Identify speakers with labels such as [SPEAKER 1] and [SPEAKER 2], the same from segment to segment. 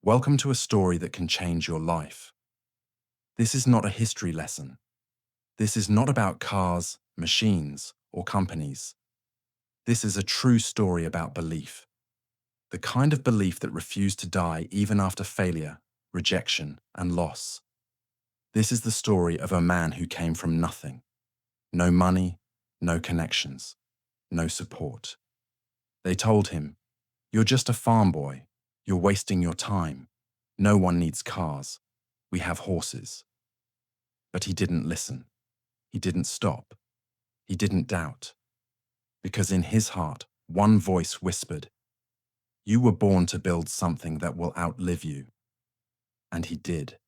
[SPEAKER 1] Welcome to a story that can change your life. This is not a history lesson. This is not about cars, machines, or companies. This is a true story about belief. The kind of belief that refused to die even after failure, rejection, and loss. This is the story of a man who came from nothing. No money, no connections, no support. They told him, "You're just a farm boy. You're wasting your time. No one needs cars. We have horses." But he didn't listen. He didn't stop. He didn't doubt. Because in his heart, one voice whispered, "You were born to build something that will outlive you." And he did.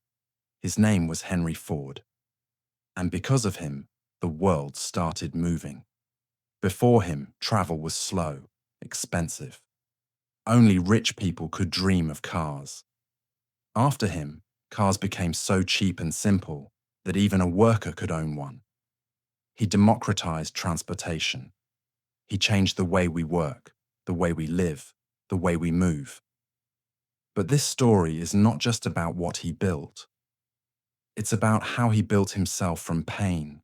[SPEAKER 1] His name was Henry Ford. And because of him, the world started moving. Before him, travel was slow, expensive. Only rich people could dream of cars. After him, cars became so cheap and simple that even a worker could own one. He democratized transportation. He changed the way we work, the way we live, the way we move. But this story is not just about what he built. It's about how he built himself from pain,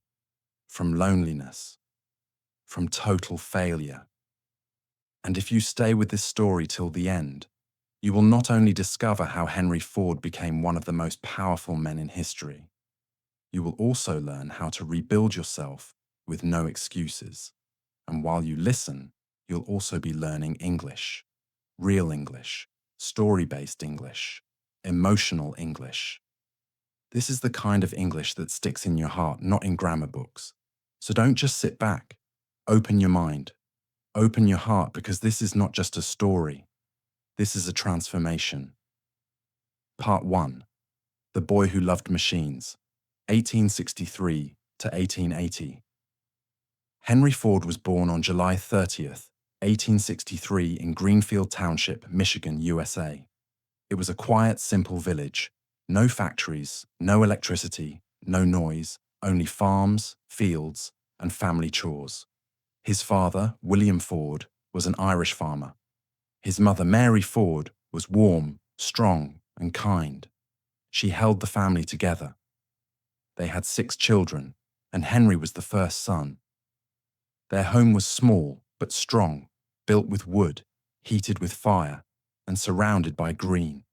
[SPEAKER 1] from loneliness, from total failure. And if you stay with this story till the end, you will not only discover how Henry Ford became one of the most powerful men in history, you will also learn how to rebuild yourself with no excuses. And while you listen, you'll also be learning English, real English, story-based English, emotional English. This is the kind of English that sticks in your heart, not in grammar books. So don't just sit back. Open your mind. Open your heart, because this is not just a story. This is a transformation. Part 1. The Boy Who Loved Machines, 1863 to 1880. Henry Ford was born on July 30th, 1863 in Greenfield Township, Michigan, USA. It was a quiet, simple village. No factories, no electricity, no noise, only farms, fields, and family chores. His father, William Ford, was an Irish farmer. His mother, Mary Ford, was warm, strong, and kind. She held the family together. They had 6 children, and Henry was the first son. Their home was small but strong, built with wood, heated with fire, and surrounded by green.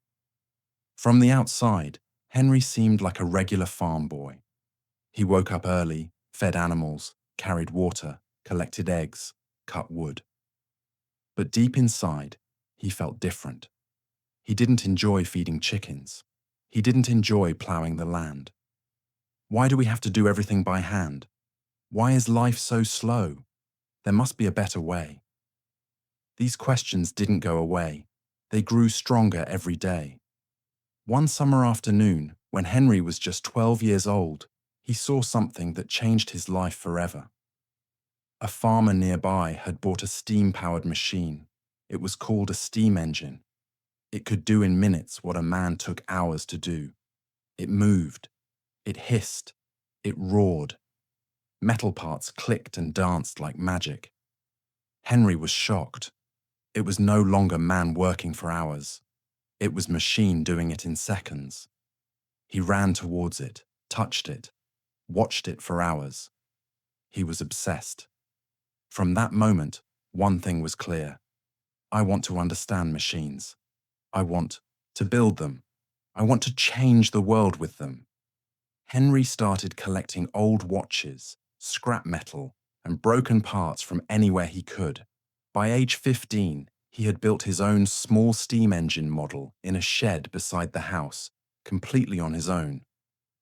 [SPEAKER 1] From the outside, Henry seemed like a regular farm boy. He woke up early, fed animals, carried water, collected eggs, cut wood. But deep inside, he felt different. He didn't enjoy feeding chickens. He didn't enjoy plowing the land. Why do we have to do everything by hand? Why is life so slow? There must be a better way. These questions didn't go away. They grew stronger every day. One summer afternoon, when Henry was just 12 years old, he saw something that changed his life forever. A farmer nearby had bought a steam-powered machine. It was called a steam engine. It could do in minutes what a man took hours to do. It moved. It hissed. It roared. Metal parts clicked and danced like magic. Henry was shocked. It was no longer man working for hours. It was machine doing it in seconds. He ran towards it, touched it, watched it for hours. He was obsessed. From that moment, one thing was clear. I want to understand machines. I want to build them. I want to change the world with them. Henry started collecting old watches, scrap metal, and broken parts from anywhere he could. By age 15, he had built his own small steam engine model in a shed beside the house, completely on his own.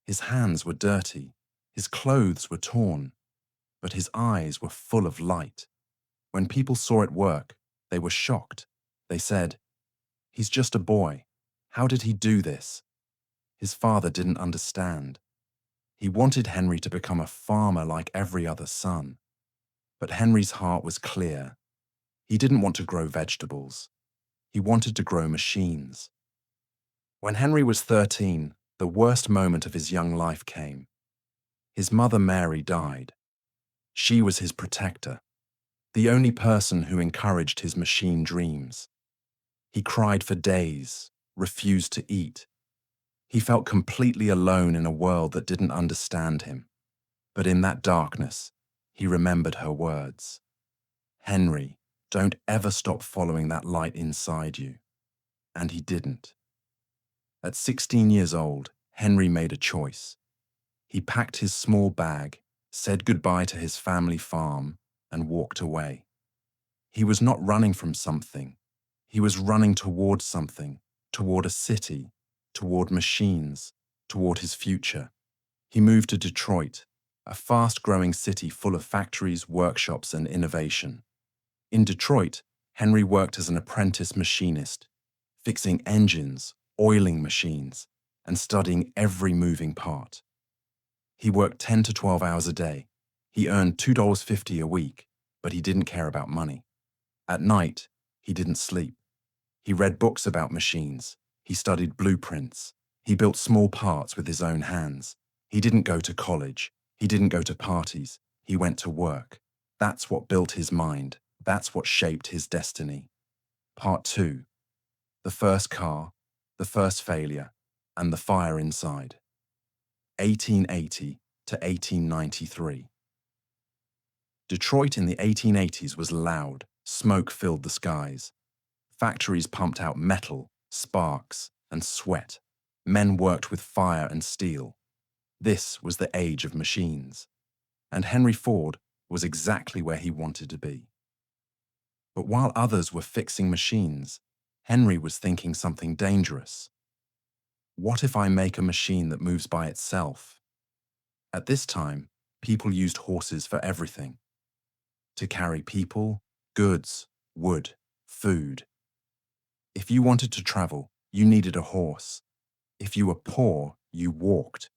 [SPEAKER 1] His hands were dirty, his clothes were torn, but his eyes were full of light. When people saw it work, they were shocked. They said, "He's just a boy. How did he do this?" His father didn't understand. He wanted Henry to become a farmer like every other son. But Henry's heart was clear. He didn't want to grow vegetables. He wanted to grow machines. When Henry was 13, the worst moment of his young life came. His mother Mary died. She was his protector, the only person who encouraged his machine dreams. He cried for days, refused to eat. He felt completely alone in a world that didn't understand him. But in that darkness, he remembered her words. Henry, don't ever stop following that light inside you. And he didn't. At 16 years old, Henry made a choice. He packed his small bag, said goodbye to his family farm, and walked away. He was not running from something. He was running towards something, toward a city, toward machines, toward his future. He moved to Detroit, a fast-growing city full of factories, workshops, and innovation. In Detroit, Henry worked as an apprentice machinist, fixing engines, oiling machines, and studying every moving part. He worked 10 to 12 hours a day. He earned $2.50 a week, but he didn't care about money. At night, he didn't sleep. He read books about machines. He studied blueprints. He built small parts with his own hands. He didn't go to college. He didn't go to parties. He went to work. That's what built his mind. That's what shaped his destiny. Part 2. The first car, the first failure, and the fire inside. 1880 to 1893. Detroit in the 1880s was loud. Smoke filled the skies. Factories pumped out metal, sparks, and sweat. Men worked with fire and steel. This was the age of machines. And Henry Ford was exactly where he wanted to be. But while others were fixing machines, Henry was thinking something dangerous. What if I make a machine that moves by itself? At this time, people used horses for everything. To carry people, goods, wood, food. If you wanted to travel, you needed a horse. If you were poor, you walked.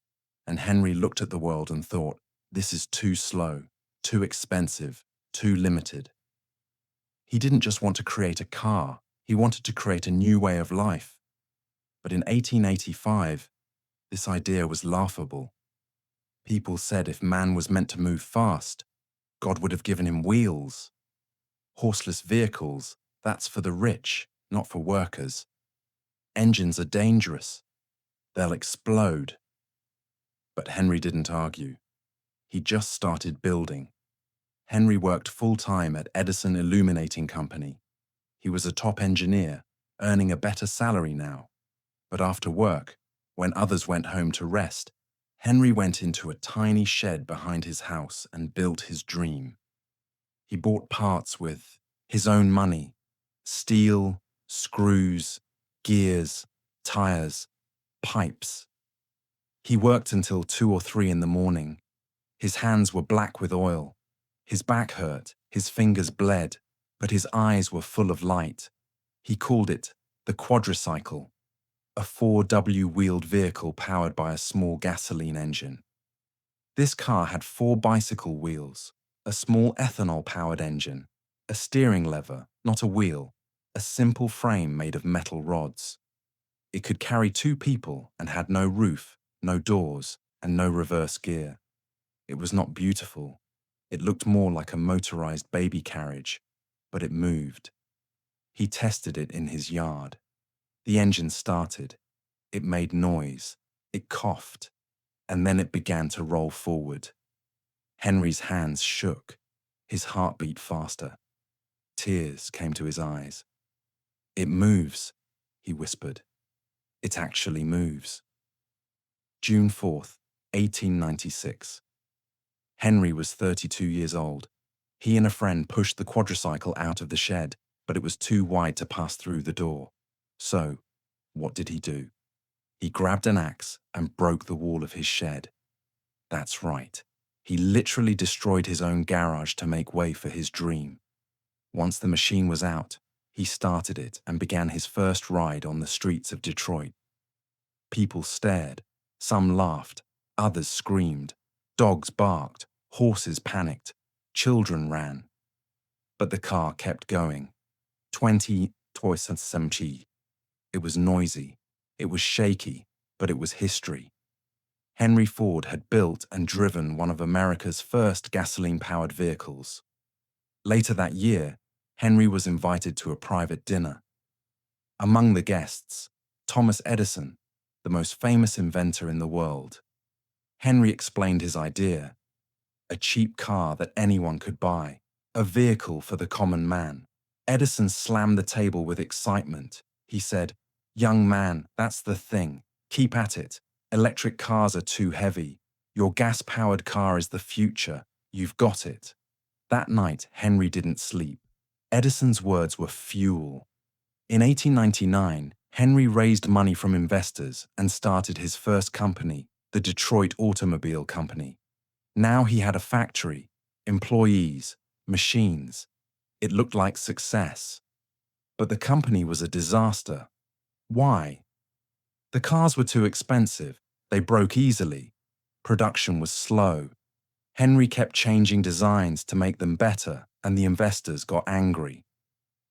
[SPEAKER 1] And Henry looked at the world and thought, this is too slow, too expensive, too limited. He didn't just want to create a car, he wanted to create a new way of life. But in 1885, this idea was laughable. People said if man was meant to move fast, God would have given him wheels. Horseless vehicles, that's for the rich, not for workers. Engines are dangerous. They'll explode. But Henry didn't argue. He just started building. Henry worked full-time at Edison Illuminating Company. He was a top engineer, earning a better salary now. But after work, when others went home to rest, Henry went into a tiny shed behind his house and built his dream. He bought parts with his own money: steel, screws, gears, tires, pipes. He worked until 2 or 3 in the morning. His hands were black with oil. His back hurt, his fingers bled, but his eyes were full of light. He called it the quadricycle, a 4W-wheeled vehicle powered by a small gasoline engine. This car had 4 bicycle wheels, a small ethanol-powered engine, a steering lever, not a wheel, a simple frame made of metal rods. It could carry 2 people and had no roof, no doors, and no reverse gear. It was not beautiful. It looked more like a motorized baby carriage, but it moved. He tested it in his yard. The engine started. It made noise. It coughed. And then it began to roll forward. Henry's hands shook. His heart beat faster. Tears came to his eyes. "It moves," he whispered. "It actually moves." June 4th, 1896. Henry was 32 years old. He and a friend pushed the quadricycle out of the shed, but it was too wide to pass through the door. So, what did he do? He grabbed an axe and broke the wall of his shed. That's right. He literally destroyed his own garage to make way for his dream. Once the machine was out, he started it and began his first ride on the streets of Detroit. People stared. Some laughed. Others screamed. Dogs barked. Horses panicked. Children ran. But the car kept going. 20 toys and semchi. It was noisy. It was shaky, but it was history. Henry Ford had built and driven one of America's first gasoline-powered vehicles. Later that year, Henry was invited to a private dinner. Among the guests, Thomas Edison, the most famous inventor in the world. Henry explained his idea: a cheap car that anyone could buy, a vehicle for the common man. Edison slammed the table with excitement. He said, "Young man, that's the thing. Keep at it. Electric cars are too heavy. Your gas-powered car is the future. You've got it." That night, Henry didn't sleep. Edison's words were fuel. In 1899, Henry raised money from investors and started his first company, the Detroit Automobile Company. Now he had a factory, employees, machines. It looked like success. But the company was a disaster. Why? The cars were too expensive. They broke easily. Production was slow. Henry kept changing designs to make them better, and the investors got angry.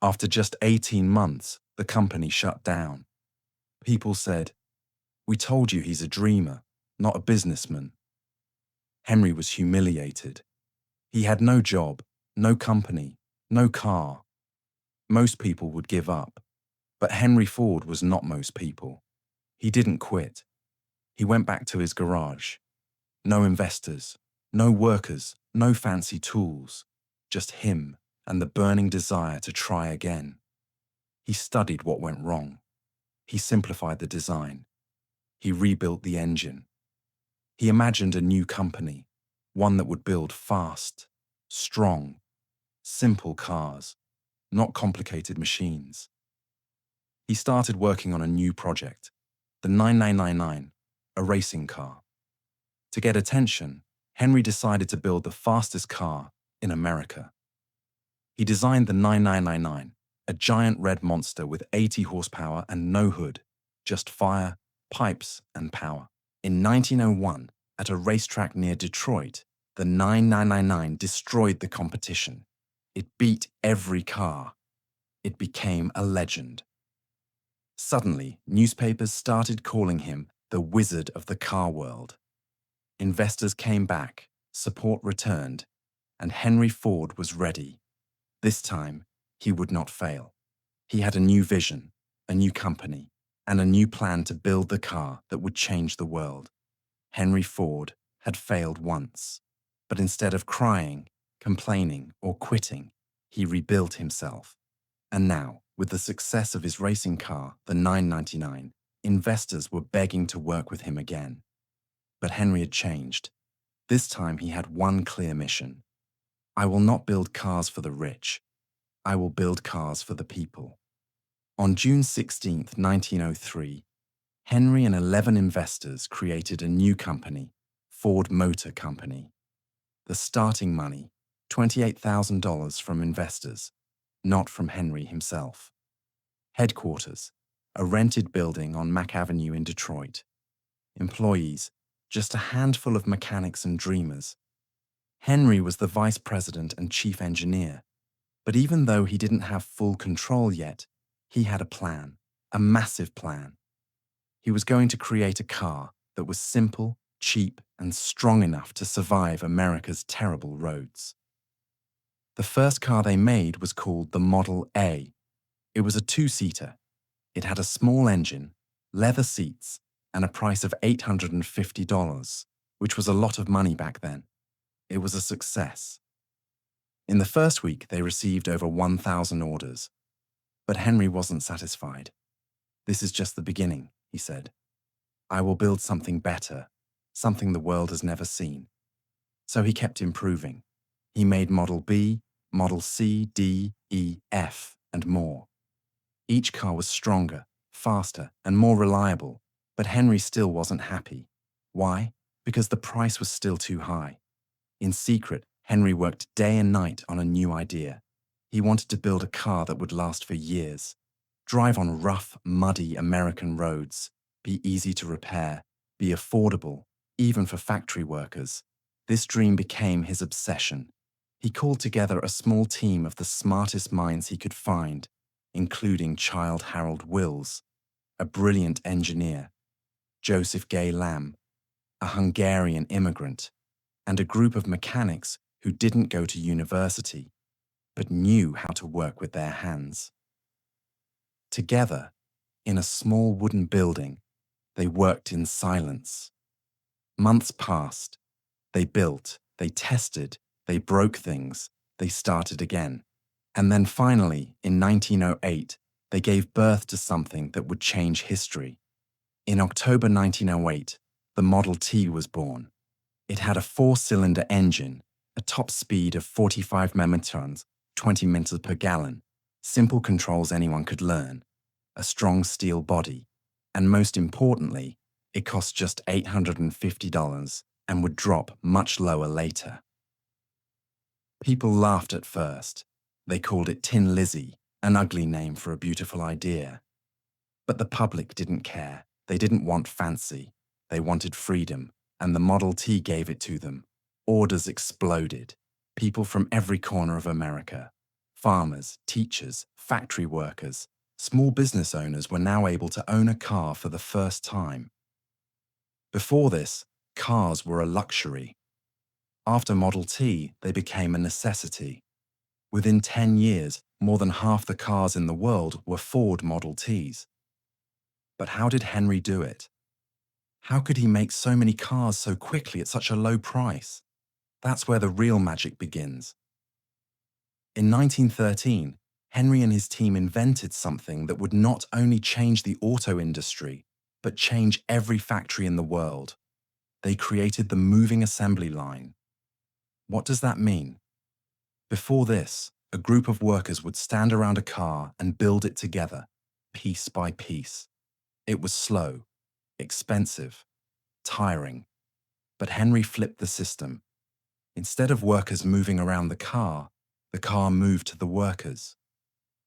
[SPEAKER 1] After just 18 months, the company shut down. People said, "We told you he's a dreamer, not a businessman." Henry was humiliated. He had no job, no company, no car. Most people would give up. But Henry Ford was not most people. He didn't quit. He went back to his garage. No investors, no workers, no fancy tools. Just him and the burning desire to try again. He studied what went wrong. He simplified the design. He rebuilt the engine. He imagined a new company, one that would build fast, strong, simple cars, not complicated machines. He started working on a new project, the 9999, a racing car. To get attention, Henry decided to build the fastest car in America. He designed the 9999, a giant red monster with 80 horsepower and no hood, just fire, pipes, and power. In 1901, at a racetrack near Detroit, the 9999 destroyed the competition. It beat every car. It became a legend. Suddenly, newspapers started calling him the Wizard of the car world. Investors came back, support returned, and Henry Ford was ready. This time, he would not fail. He had a new vision, a new company, and a new plan to build the car that would change the world. Henry Ford had failed once, but instead of crying, complaining, or quitting, he rebuilt himself. And now, with the success of his racing car, the 999, investors were begging to work with him again. But Henry had changed. This time he had one clear mission. I will not build cars for the rich. I will build cars for the people. On June 16, 1903, Henry and 11 investors created a new company, Ford Motor Company. The starting money, $28,000 from investors, not from Henry himself. Headquarters, a rented building on Mack Avenue in Detroit. Employees, just a handful of mechanics and dreamers. Henry was the vice president and chief engineer, but even though he didn't have full control yet, he had a plan, a massive plan. He was going to create a car that was simple, cheap, and strong enough to survive America's terrible roads. The first car they made was called the Model A. It was a two-seater. It had a small engine, leather seats, and a price of $850, which was a lot of money back then. It was a success. In the first week, they received over 1,000 orders. But Henry wasn't satisfied. "This is just the beginning," he said. "I will build something better, something the world has never seen." So he kept improving. He made Model B, Model C, D, E, F, and more. Each car was stronger, faster, and more reliable, but Henry still wasn't happy. Why? Because the price was still too high. In secret, Henry worked day and night on a new idea. He wanted to build a car that would last for years, drive on rough, muddy American roads, be easy to repair, be affordable, even for factory workers. This dream became his obsession. He called together a small team of the smartest minds he could find, including Childe Harold Wills, a brilliant engineer, Joseph Gay Lamb, a Hungarian immigrant, and a group of mechanics who didn't go to university, but knew how to work with their hands. Together, In a small wooden building, they worked in silence. Months passed. They built, they tested, they broke things, they started again. And then finally, in 1908, they gave birth to something that would change history. In October 1908, the Model T was born. It had a 4-cylinder engine, a top speed of 45 megatons, 20 meters per gallon, simple controls anyone could learn, a strong steel body, and most importantly, it cost just $850 and would drop much lower later. People laughed at first. They called it Tin Lizzie, an ugly name for a beautiful idea. But the public didn't care. They didn't want fancy. They wanted freedom, and the Model T gave it to them. Orders exploded. People from every corner of America, farmers, teachers, factory workers, small business owners were now able to own a car for the first time. Before this, cars were a luxury. After Model T, they became a necessity. Within 10 years, more than half the cars in the world were Ford Model Ts. But how did Henry do it? How could he make so many cars so quickly at such a low price? That's where the real magic begins. In 1913, Henry and his team invented something that would not only change the auto industry, but change every factory in the world. They created the moving assembly line. What does that mean? Before this, a group of workers would stand around a car and build it together, piece by piece. It was slow, expensive, tiring. But Henry flipped the system. Instead of workers moving around the car moved to the workers.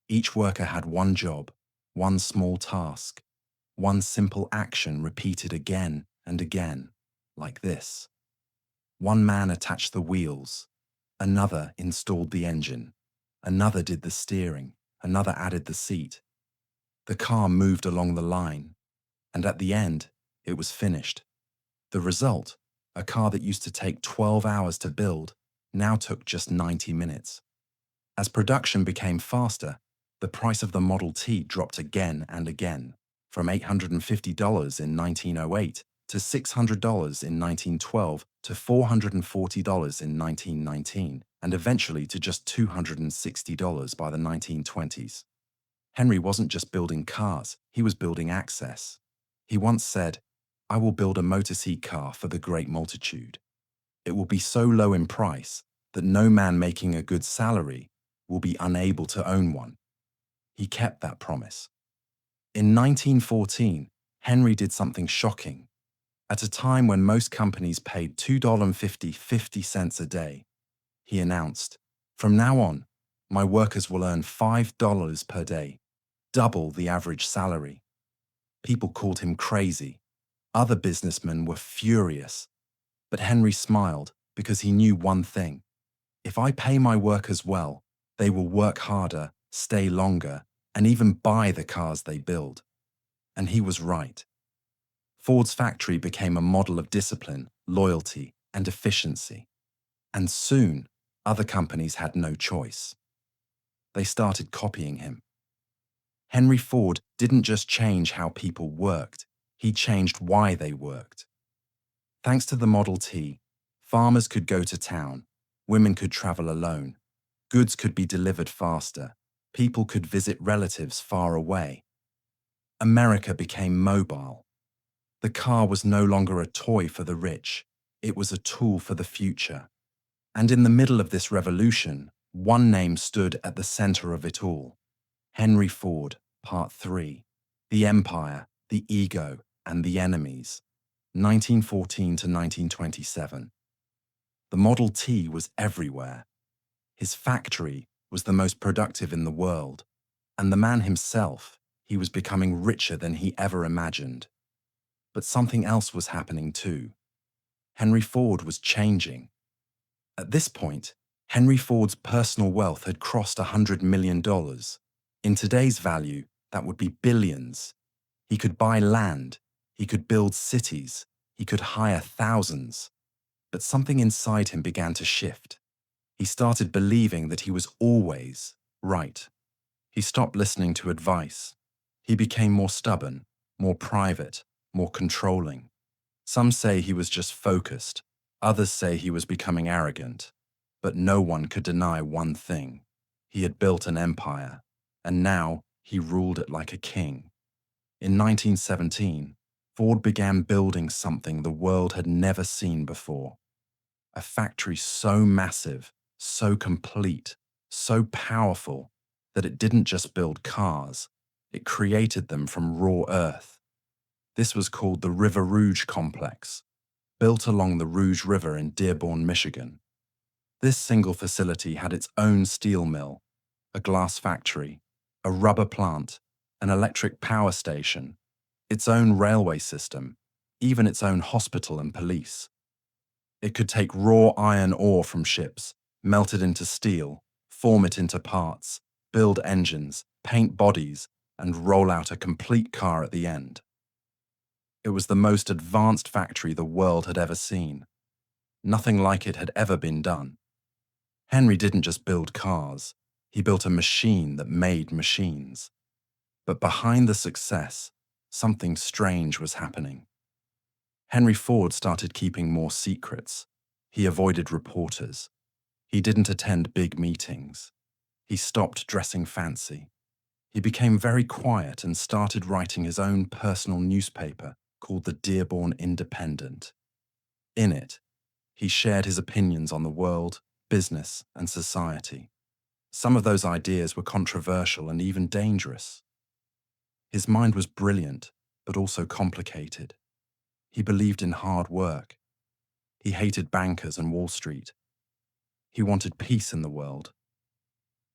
[SPEAKER 1] Each worker had one job, one small task, one simple action repeated again and again, like this. One man attached the wheels, another installed the engine, another did the steering, another added the seat. The car moved along the line, and at the end, it was finished. The result, a car that used to take 12 hours to build, now took just 90 minutes. As production became faster, the price of the Model T dropped again and again, from $850 in 1908 to $600 in 1912 to $440 in 1919, and eventually to just $260 by the 1920s. Henry wasn't just building cars, he was building access. He once said, "I will build a motor seat car for the great multitude. It will be so low in price that no man making a good salary will be unable to own one." He kept that promise. In 1914, Henry did something shocking. At a time when most companies paid $2.50 a day, he announced, "From now on, my workers will earn $5 per day, double the average salary." People called him crazy. Other businessmen were furious. But Henry smiled because he knew one thing. If I pay my workers well, they will work harder, stay longer, and even buy the cars they build. And he was right. Ford's factory became a model of discipline, loyalty, and efficiency. And soon, other companies had no choice. They started copying him. Henry Ford didn't just change how people worked, he changed why they worked. Thanks to the Model T, farmers could go to town, women could travel alone, goods could be delivered faster, people could visit relatives far away. America became mobile. The car was no longer a toy for the rich, it was a tool for the future. And in the middle of this revolution, one name stood at the center of it all. Henry Ford, Part 3. The Empire, the Ego, and the Enemies. 1914 to 1927. The Model T was everywhere. His factory was the most productive in the world. And the man himself, he was becoming richer than he ever imagined. But something else was happening too. Henry Ford was changing. At this point, Henry Ford's personal wealth had crossed $100 million. In today's value, that would be billions. He could buy land, he could build cities, he could hire thousands. But something inside him began to shift. He started believing that he was always right. He stopped listening to advice. He became more stubborn, more private, more controlling. Some say he was just focused, others say he was becoming arrogant. But no one could deny one thing. He had built an empire, and now he ruled it like a king. In 1917, Ford began building something the world had never seen before. A factory so massive, so complete, so powerful that it didn't just build cars, it created them from raw earth. This was called the River Rouge Complex, built along the Rouge River in Dearborn, Michigan. This single facility had its own steel mill, a glass factory, a rubber plant, an electric power station, its own railway system, even its own hospital and police. It could take raw iron ore from ships, melt it into steel, form it into parts, build engines, paint bodies, and roll out a complete car at the end. It was the most advanced factory the world had ever seen. Nothing like it had ever been done. Henry didn't just build cars, he built a machine that made machines. But behind the success, something strange was happening. Henry Ford started keeping more secrets. He avoided reporters. He didn't attend big meetings. He stopped dressing fancy. He became very quiet and started writing his own personal newspaper called the Dearborn Independent. In it, he shared his opinions on the world, business, and society. Some of those ideas were controversial and even dangerous. His mind was brilliant, but also complicated. He believed in hard work. He hated bankers and Wall Street. He wanted peace in the world.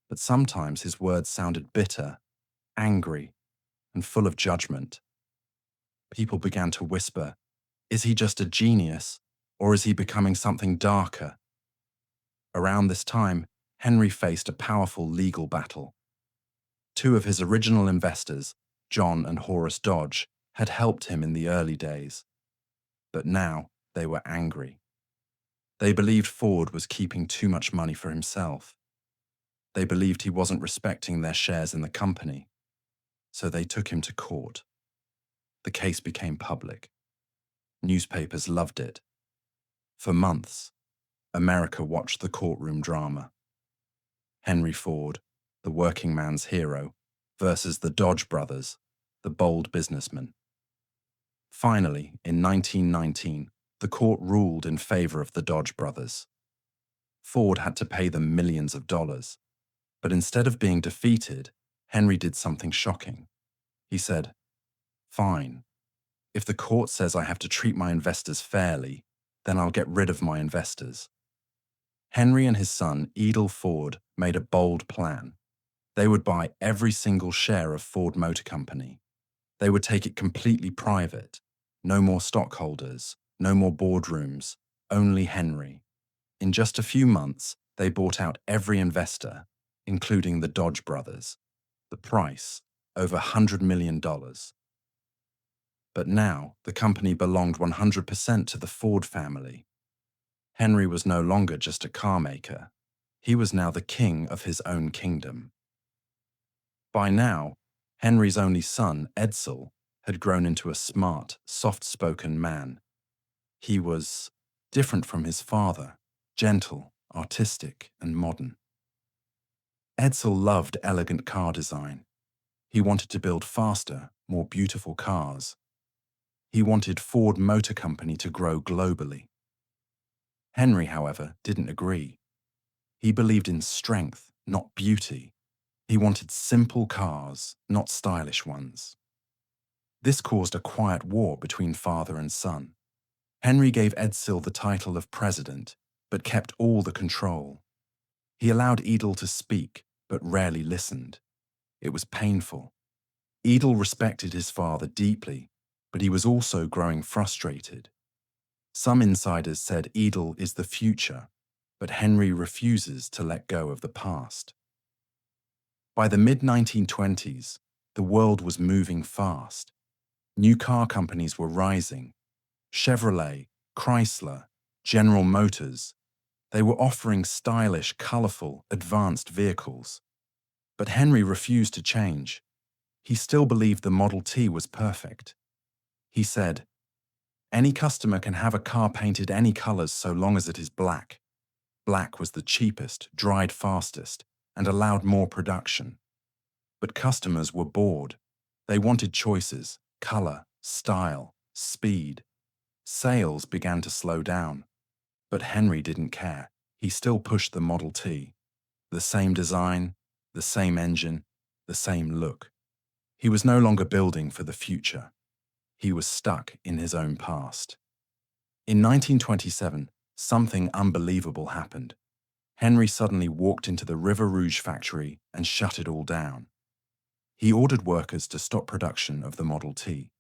[SPEAKER 1] But sometimes his words sounded bitter, angry, and full of judgment. People began to whisper, is he just a genius, or is he becoming something darker? Around this time, Henry faced a powerful legal battle. Two of his original investors, John and Horace Dodge, had helped him in the early days. But now they were angry. They believed Ford was keeping too much money for himself. They believed he wasn't respecting their shares in the company. So they took him to court. The case became public. Newspapers loved it. For months, America watched the courtroom drama. Henry Ford, the working man's hero, versus the Dodge brothers, the bold businessmen. Finally, in 1919, the court ruled in favor of the Dodge brothers. Ford had to pay them millions of dollars. But instead of being defeated, Henry did something shocking. He said, "Fine. If the court says I have to treat my investors fairly, then I'll get rid of my investors." Henry and his son, Edel Ford, made a bold plan. They would buy every single share of Ford Motor Company. They would take it completely private. No more stockholders, no more boardrooms, only Henry. In just a few months, they bought out every investor, including the Dodge brothers. The price, over $100 million. But now, the company belonged 100% to the Ford family. Henry was no longer just a car maker. He was now the king of his own kingdom. By now, Henry's only son, Edsel, had grown into a smart, soft-spoken man. He was different from his father, gentle, artistic, and modern. Edsel loved elegant car design. He wanted to build faster, more beautiful cars. He wanted Ford Motor Company to grow globally. Henry, however, didn't agree. He believed in strength, not beauty. He wanted simple cars, not stylish ones. This caused a quiet war between father and son. Henry gave Edsel the title of president, but kept all the control. He allowed Edel to speak, but rarely listened. It was painful. Edel respected his father deeply, but he was also growing frustrated. Some insiders said Edel is the future, but Henry refuses to let go of the past. By the mid-1920s, the world was moving fast. New car companies were rising. Chevrolet, Chrysler, General Motors. They were offering stylish, colorful, advanced vehicles. But Henry refused to change. He still believed the Model T was perfect. He said, "Any customer can have a car painted any colors so long as it is black." Black was the cheapest, dried fastest, and allowed more production. But customers were bored. They wanted choices, color, style, speed. Sales began to slow down. But Henry didn't care. He still pushed the Model T. The same design, the same engine, the same look. He was no longer building for the future. He was stuck in his own past. In 1927, something unbelievable happened. Henry suddenly walked into the River Rouge factory and shut it all down. He ordered workers to stop production of the Model T.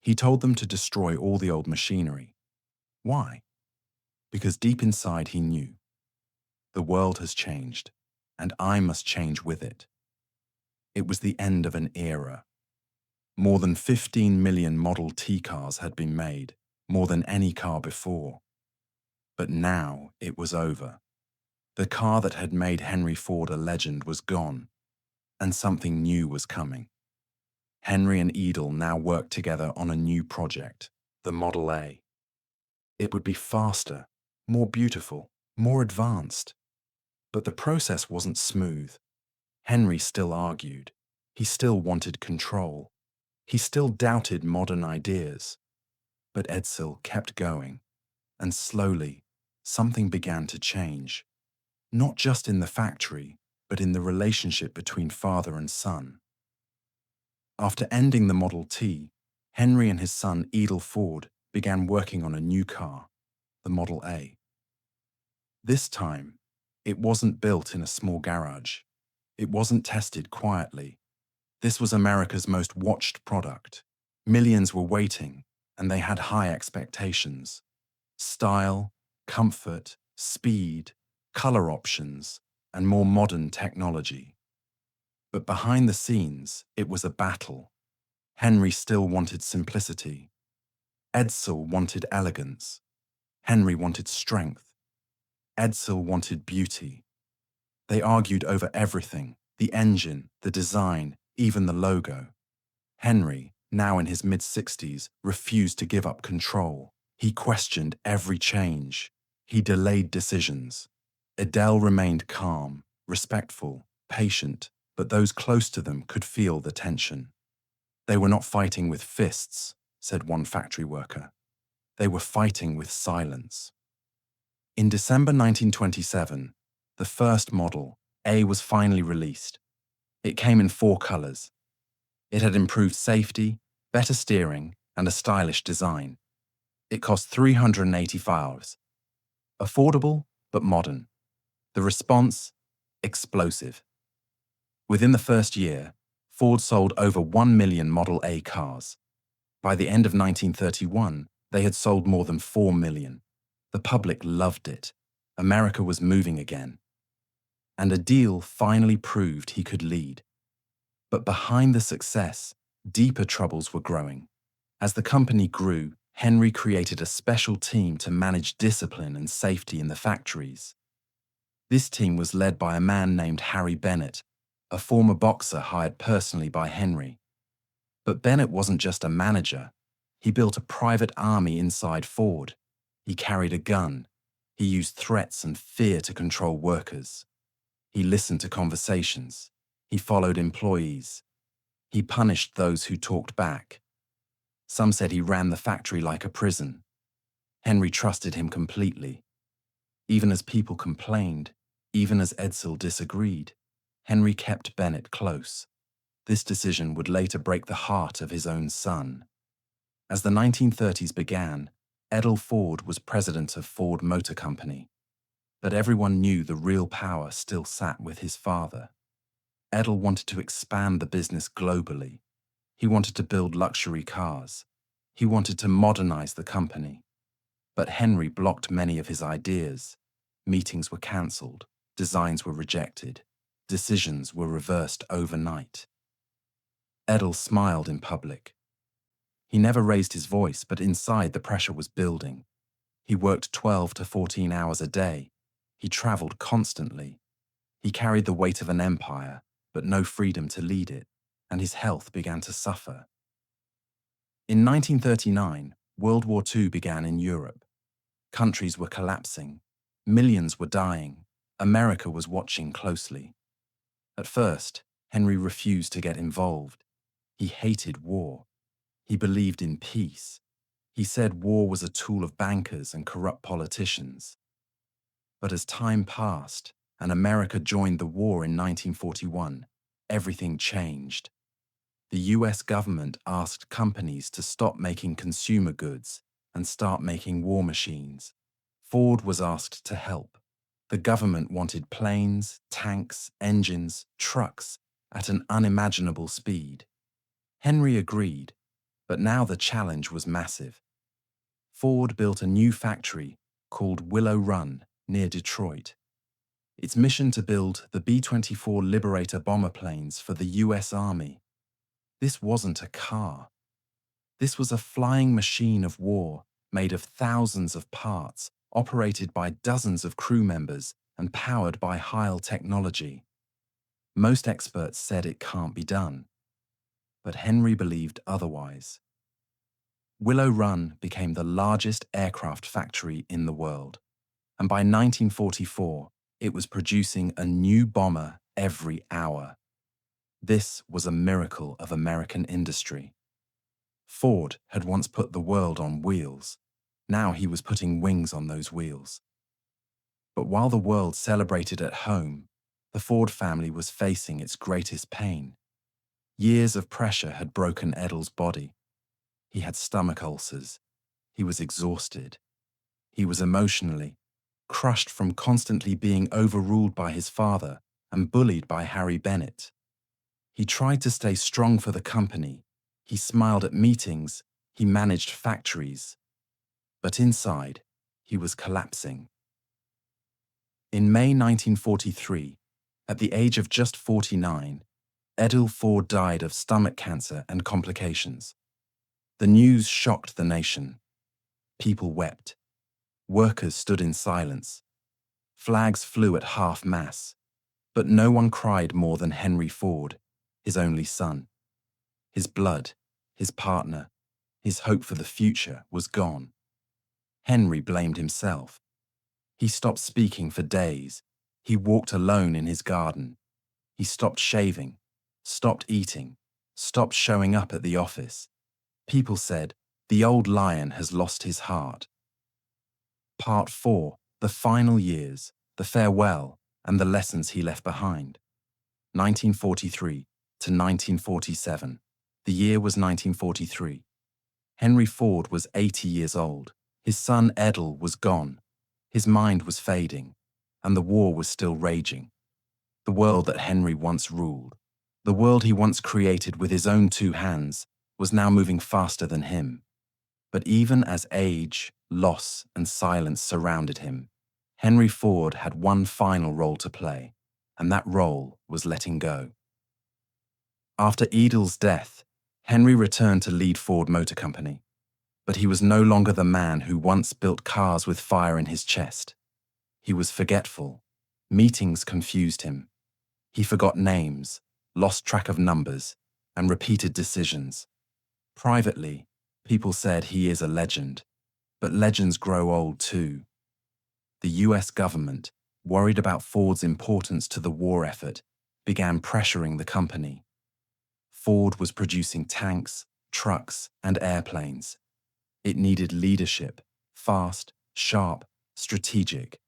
[SPEAKER 1] He told them to destroy all the old machinery. Why? Because deep inside he knew, the world has changed, and I must change with it. It was the end of an era. More than 15 million Model T cars had been made, more than any car before. But now it was over. The car that had made Henry Ford a legend was gone, and something new was coming. Henry and Edel now worked together on a new project, the Model A. It would be faster, more beautiful, more advanced. But the process wasn't smooth. Henry still argued. He still wanted control. He still doubted modern ideas. But Edsel kept going, and slowly, something began to change. Not just in the factory, but in the relationship between father and son. After ending the Model T, Henry and his son Edel Ford began working on a new car, the Model A. This time, it wasn't built in a small garage. It wasn't tested quietly. This was America's most watched product. Millions were waiting, and they had high expectations. Style, comfort, speed, color options, and more modern technology. But behind the scenes, it was a battle. Henry still wanted simplicity. Edsel wanted elegance. Henry wanted strength. Edsel wanted beauty. They argued over everything, the engine, the design, even the logo. Henry, now in his mid-60s, refused to give up control. He questioned every change. He delayed decisions. Edel remained calm, respectful, patient, but those close to them could feel the tension. They were not fighting with fists, said one factory worker. They were fighting with silence. In December 1927, the first model, A, was finally released. It came in 4 colors. It had improved safety, better steering, and a stylish design. It cost $380. Affordable, but modern. The response, explosive. Within the first year, Ford sold over 1 million Model A cars. By the end of 1931, they had sold more than 4 million. The public loved it. America was moving again. And Edel finally proved he could lead. But behind the success, deeper troubles were growing. As the company grew, Henry created a special team to manage discipline and safety in the factories. This team was led by a man named Harry Bennett, a former boxer hired personally by Henry. But Bennett wasn't just a manager. He built a private army inside Ford. He carried a gun. He used threats and fear to control workers. He listened to conversations. He followed employees. He punished those who talked back. Some said he ran the factory like a prison. Henry trusted him completely. Even as people complained, even as Edsel disagreed, Henry kept Bennett close. This decision would later break the heart of his own son. As the 1930s began, Edel Ford was president of Ford Motor Company. But everyone knew the real power still sat with his father. Edel wanted to expand the business globally. He wanted to build luxury cars. He wanted to modernize the company. But Henry blocked many of his ideas. Meetings were cancelled. Designs were rejected. Decisions were reversed overnight. Edel smiled in public. He never raised his voice, but inside the pressure was building. He worked 12 to 14 hours a day. He traveled constantly. He carried the weight of an empire, but no freedom to lead it. and his health began to suffer. In 1939, World War II began in Europe. Countries were collapsing. Millions were dying. America was watching closely. At first, Henry refused to get involved. He hated war. He believed in peace. He said war was a tool of bankers and corrupt politicians. But as time passed and America joined the war in 1941, everything changed. The US government asked companies to stop making consumer goods and start making war machines. Ford was asked to help. The government wanted planes, tanks, engines, trucks at an unimaginable speed. Henry agreed, but now the challenge was massive. Ford built a new factory called Willow Run near Detroit. Its mission to build the B-24 Liberator bomber planes for the US Army. This wasn't a car. This was a flying machine of war made of thousands of parts, operated by dozens of crew members and powered by Heil technology. Most experts said it can't be done, but Henry believed otherwise. Willow Run became the largest aircraft factory in the world, and by 1944, it was producing a new bomber every hour. This was a miracle of American industry. Ford had once put the world on wheels. Now he was putting wings on those wheels. But while the world celebrated at home, the Ford family was facing its greatest pain. Years of pressure had broken Edel's body. He had stomach ulcers. He was exhausted. He was emotionally crushed from constantly being overruled by his father and bullied by Harry Bennett. He tried to stay strong for the company. He smiled at meetings. He managed factories. But inside, he was collapsing. In May 1943, at the age of just 49, Edel Ford died of stomach cancer and complications. The news shocked the nation. People wept. Workers stood in silence. Flags flew at half-mast. But no one cried more than Henry Ford, his only son. His blood, his partner, his hope for the future was gone. Henry blamed himself. He stopped speaking for days. He walked alone in his garden. He stopped shaving, stopped eating, stopped showing up at the office. People said, "The old lion has lost his heart." Part 4, the final years, the farewell, and the lessons he left behind. 1943 to 1947. The year was 1943. Henry Ford was 80 years old. His son Edel was gone. His mind was fading, and the war was still raging. The world that Henry once ruled, the world he once created with his own two hands, was now moving faster than him. But even as age, loss, and silence surrounded him, Henry Ford had one final role to play, and that role was letting go. After Edel's death, Henry returned to lead Ford Motor Company, but he was no longer the man who once built cars with fire in his chest. He was forgetful. Meetings confused him. He forgot names, lost track of numbers, and repeated decisions. Privately, people said he is a legend, but legends grow old too. The US government, worried about Ford's importance to the war effort, began pressuring the company. Ford was producing tanks, trucks, and airplanes. It needed leadership, fast, sharp, strategic.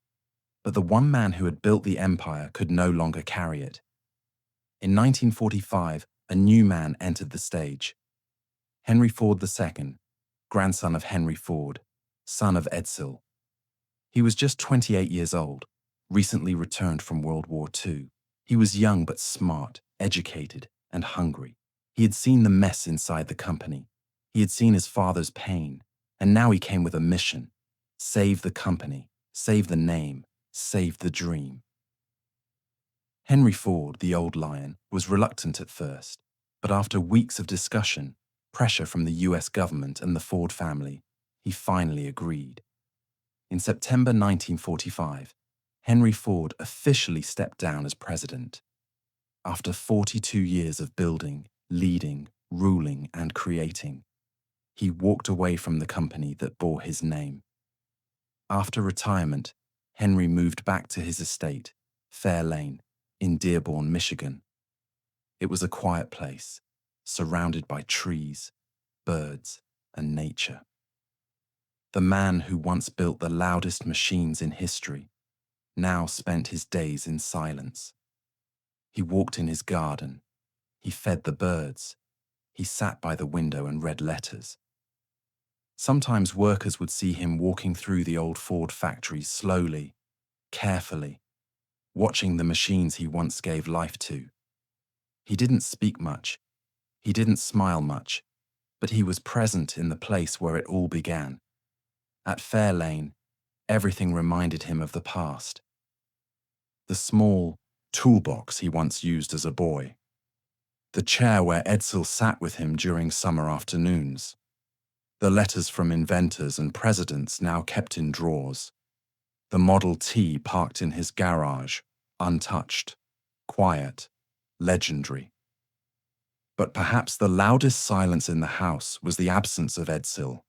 [SPEAKER 1] But the one man who had built the empire could no longer carry it. In 1945, a new man entered the stage. Henry Ford II, grandson of Henry Ford, son of Edsel. He was just 28 years old, recently returned from World War II. He was young but smart, educated, and hungry. He had seen the mess inside the company. He had seen his father's pain, and now he came with a mission: save the company, save the name, save the dream. Henry Ford, the old lion, was reluctant at first, but after weeks of discussion, pressure from the US government and the Ford family, he finally agreed. In September 1945, Henry Ford officially stepped down as president. After 42 years of building, leading, ruling, and creating. He walked away from the company that bore his name. After retirement, Henry moved back to his estate, Fair Lane, in Dearborn, Michigan. It was a quiet place, surrounded by trees, birds, and nature. The man who once built the loudest machines in history now spent his days in silence. He walked in his garden. He fed the birds. He sat by the window and read letters. Sometimes workers would see him walking through the old Ford factories slowly, carefully, watching the machines he once gave life to. He didn't speak much. He didn't smile much, but he was present in the place where it all began. At Fair Lane, everything reminded him of the past. The small toolbox he once used as a boy. The chair where Edsel sat with him during summer afternoons. The letters from inventors and presidents now kept in drawers. The Model T parked in his garage, untouched, quiet, legendary. But perhaps the loudest silence in the house was the absence of Edsel.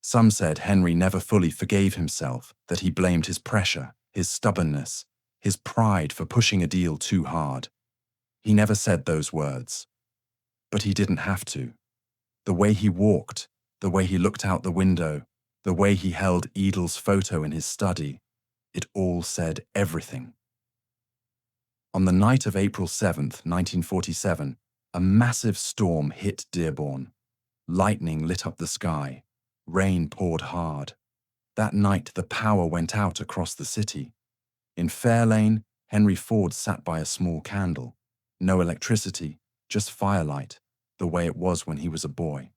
[SPEAKER 1] Some said Henry never fully forgave himself, that he blamed his pressure, his stubbornness, his pride for pushing a deal too hard. He never said those words. But he didn't have to. The way he walked, the way he looked out the window, the way he held Edel's photo in his study, it all said everything. On the night of April 7th, 1947, a massive storm hit Dearborn. Lightning lit up the sky. Rain poured hard. That night, the power went out across the city. In Fair Lane, Henry Ford sat by a small candle. No electricity, just firelight, the way it was when he was a boy.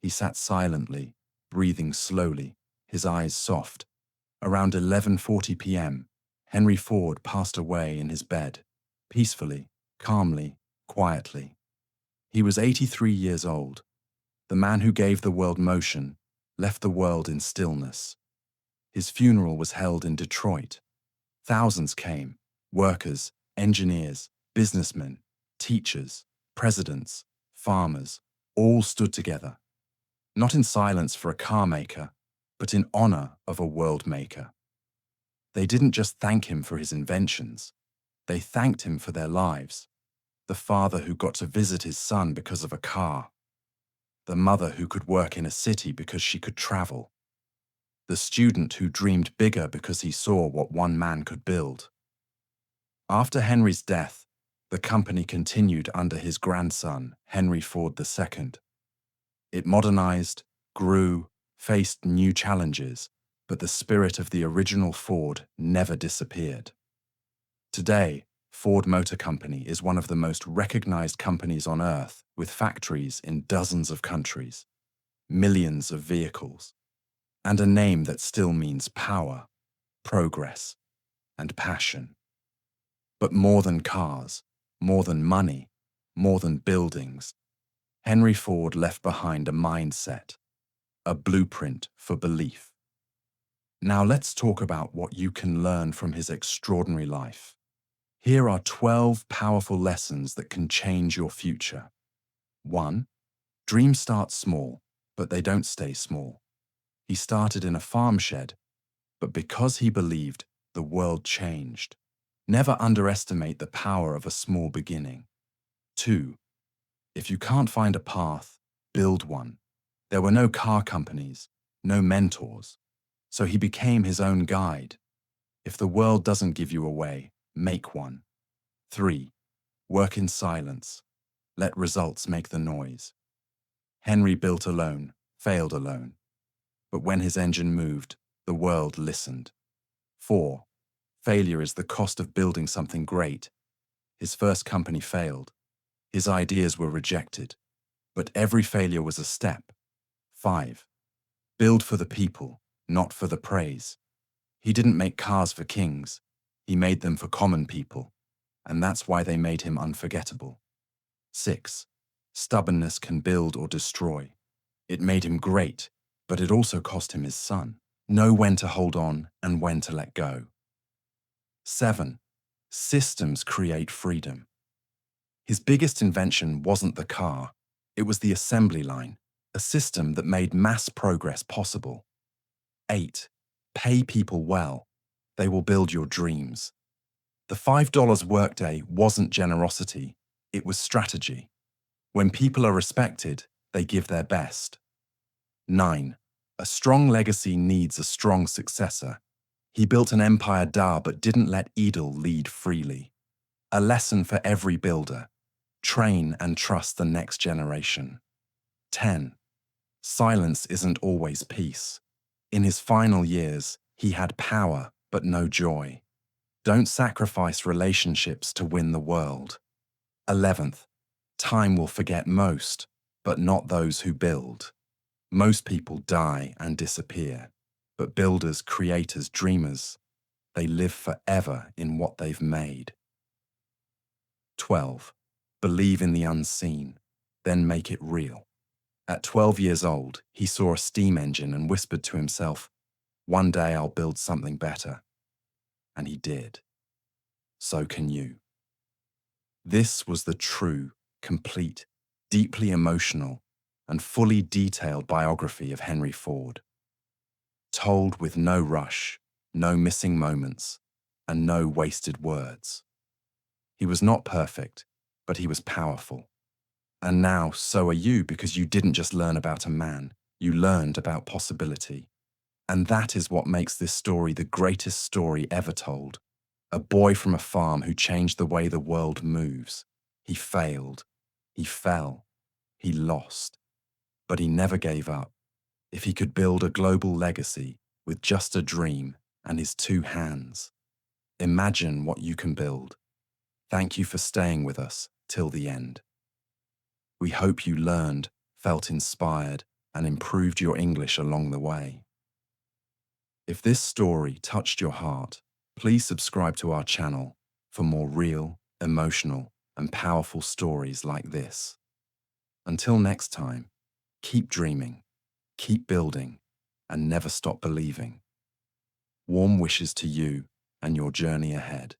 [SPEAKER 1] He sat silently, breathing slowly, his eyes soft. Around 11:40 p.m., Henry Ford passed away in his bed, peacefully, calmly, quietly. He was 83 years old. The man who gave the world motion left the world in stillness. His funeral was held in Detroit. Thousands came, workers, engineers, businessmen, teachers, presidents, farmers, all stood together, not in silence for a car maker, but in honor of a world maker. They didn't just thank him for his inventions, they thanked him for their lives. The father who got to visit his son because of a car. The mother who could work in a city because she could travel. The student who dreamed bigger because he saw what one man could build. After Henry's death, the company continued under his grandson, Henry Ford II. It modernized, grew, faced new challenges, but the spirit of the original Ford never disappeared. Today, Ford Motor Company is one of the most recognized companies on Earth, with factories in dozens of countries, millions of vehicles, and a name that still means power, progress, and passion. But more than cars, more than money, more than buildings, Henry Ford left behind a mindset, a blueprint for belief. Now let's talk about what you can learn from his extraordinary life. Here are 12 powerful lessons that can change your future. 1. Dreams start small, but they don't stay small. He started in a farm shed, but because he believed, the world changed. Never underestimate the power of a small beginning. 2. If you can't find a path, build one. There were no car companies, no mentors, so he became his own guide. If the world doesn't give you a way, make one. 3. Work in silence. Let results make the noise. Henry built alone, failed alone. But when his engine moved, the world listened. 4. Failure is the cost of building something great. His first company failed. His ideas were rejected. But every failure was a step. 5. Build for the people, not for the praise. He didn't make cars for kings. He made them for common people. And that's why they made him unforgettable. 6. Stubbornness can build or destroy. It made him great, but it also cost him his son. Know when to hold on and when to let go. 7. Systems create freedom. His biggest invention wasn't the car, it was the assembly line, a system that made mass progress possible. 8. Pay people well. They will build your dreams. The $5 workday wasn't generosity, it was strategy. When people are respected, they give their best. 9. A strong legacy needs a strong successor. He built an empire but didn't let Edel lead freely. A lesson for every builder. Train and trust the next generation. 10. Silence isn't always peace. In his final years, he had power but no joy. Don't sacrifice relationships to win the world. 11th. Time will forget most, but not those who build. Most people die and disappear, but builders, creators, dreamers, they live forever in what they've made. 12. Believe in the unseen, then make it real. At 12 years old, he saw a steam engine and whispered to himself, "One day I'll build something better." And he did. So can you. This was the true, complete, deeply emotional, and fully detailed biography of Henry Ford. Told with no rush, no missing moments, and no wasted words. He was not perfect, but he was powerful. And now, so are you, because you didn't just learn about a man, you learned about possibility. And that is what makes this story the greatest story ever told. A boy from a farm who changed the way the world moves. He failed, he fell, he lost, but he never gave up. If he could build a global legacy with just a dream and his 2 hands, imagine what you can build. Thank you for staying with us till the end. We hope you learned, felt inspired, and improved your English along the way. If this story touched your heart, please subscribe to our channel for more real, emotional, and powerful stories like this. Until next time, keep dreaming, keep building, and never stop believing. Warm wishes to you and your journey ahead.